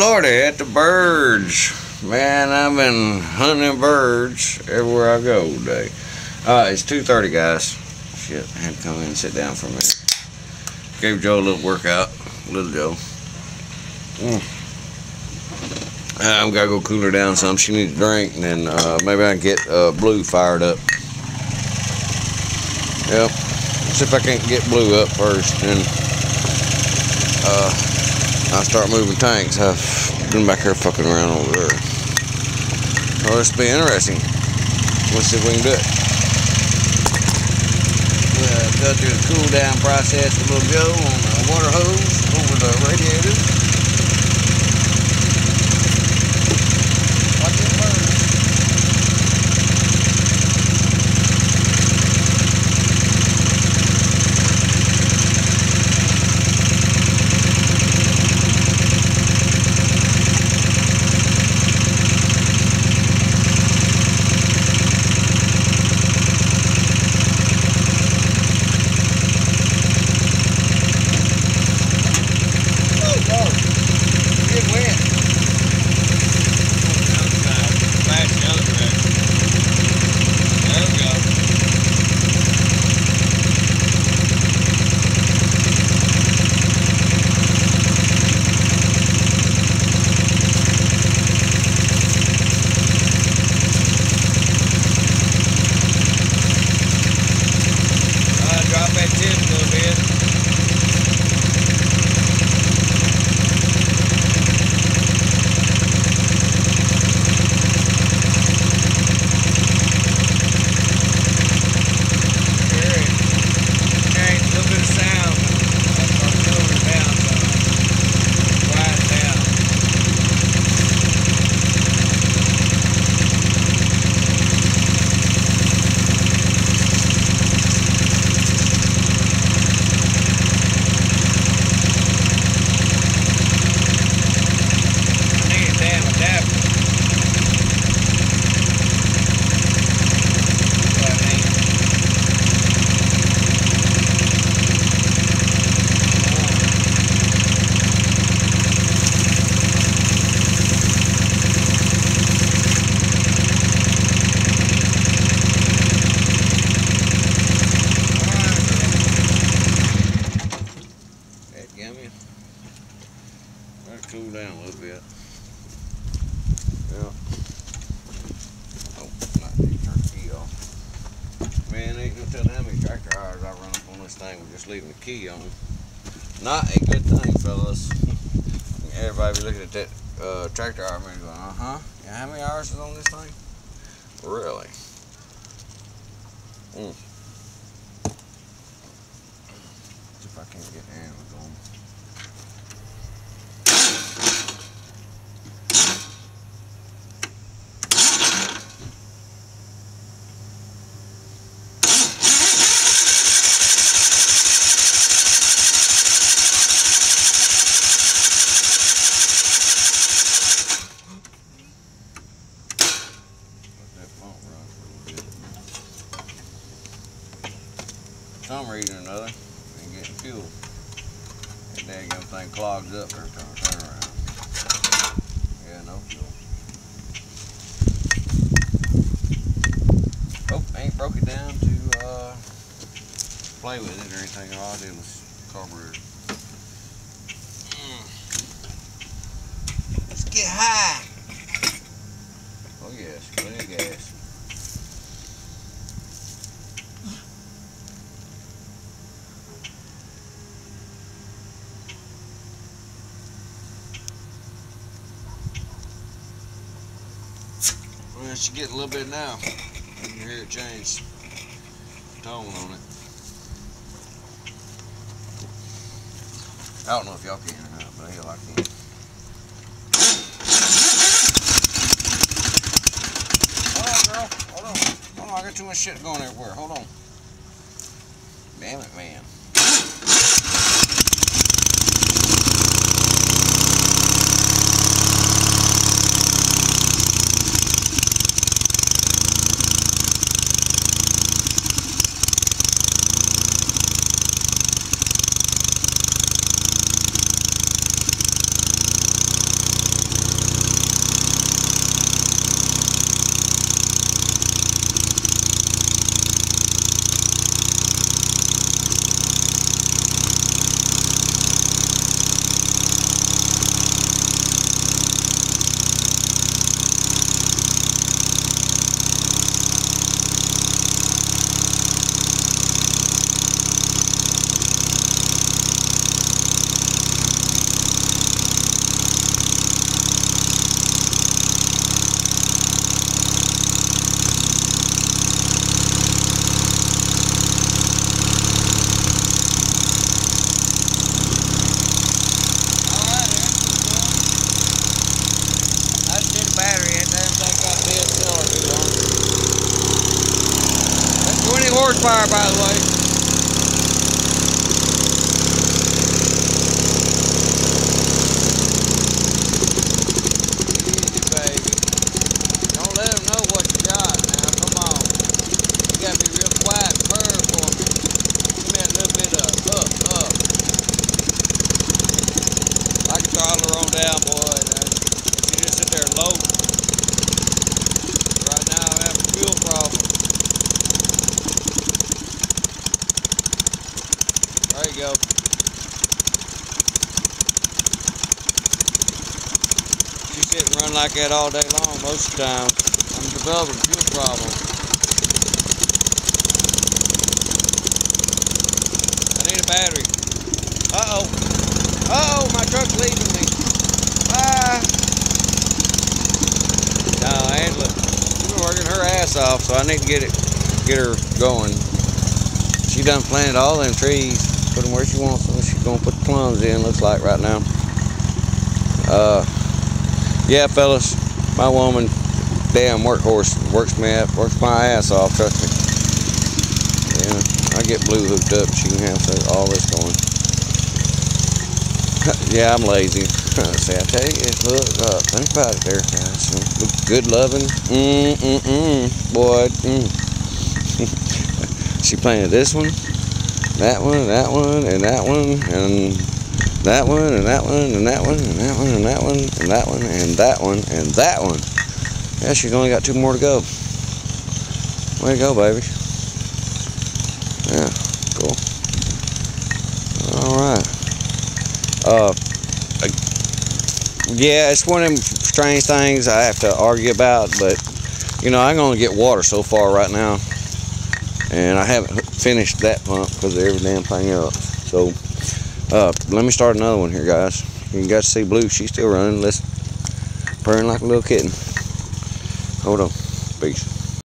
Lordy, at the birds. Man, I've been hunting birds everywhere I go today. It's 2:30, guys. Shit, I had to come in and sit down for a minute. Gave Joe a little workout. Little Joe. I've got to go cool her down some. She needs a drink, and then maybe I can get Blue fired up. Yep. See if I can't get Blue up first, and I'll start moving tanks. I've been back here fucking around over there. Oh, this will be interesting. Let's see if we can do it. We'll go through the cool down process with little Joe on the water hose over the radiator. Watch it burn. Cool down a little bit. Yeah. Oh, might need to turn the key off. Man, ain't no telling how many tractor hours I run up on this thing with just leaving the key on. Not a good thing, fellas. Everybody be looking at that tractor hour meter going, yeah, how many hours is on this thing? Really? See if I can't get hands on. For some reason or another, ain't getting fuel. That daggone thing clogs up every time I turn around. Yeah, no fuel. Oh, I ain't broke it down to play with it or anything. All I did was carburetor. Let's get high. Oh yes, plenty of gas. Well, it should get a little bit now. You can hear it change tone on it. I don't know if y'all can or not, but hell, I can. Hold on, girl. Hold on. Hold on, I got too much shit going everywhere. Hold on. Damn it, man. low. Right now I'm having a fuel problem. There you go. She sit and run like that all day long most of the time. I'm developing a fuel problem. I need a battery. Uh-oh. Uh-oh, my truck's leaving me. Bye. No, Angela, she's been working her ass off, so I need to get her going. She done planted all them trees, put them where she wants them. She's gonna put the plums in, looks like right now. Yeah, fellas, my woman, damn workhorse, works my ass off, trust me. Yeah, I get Blue hooked up, she can have all this going. Yeah, I'm lazy. See, I tell you, look, think about it there, guys. Good loving, boy. She planted this one, that one, and that one, and that one, and that one, and that one, and that one, and that one, and that one, and that one, and that one, and that one. Yeah, she's only got 2 more to go. Way to go, baby. Yeah, cool. All right. Yeah, it's one of them strange things I have to argue about, but you know, I'm gonna get water so far right now, and I haven't finished that pump because of every damn thing else. So let me start another one here, guys. You guys see Blue, she's still running. Listen, purring like a little kitten. Hold on. Peace.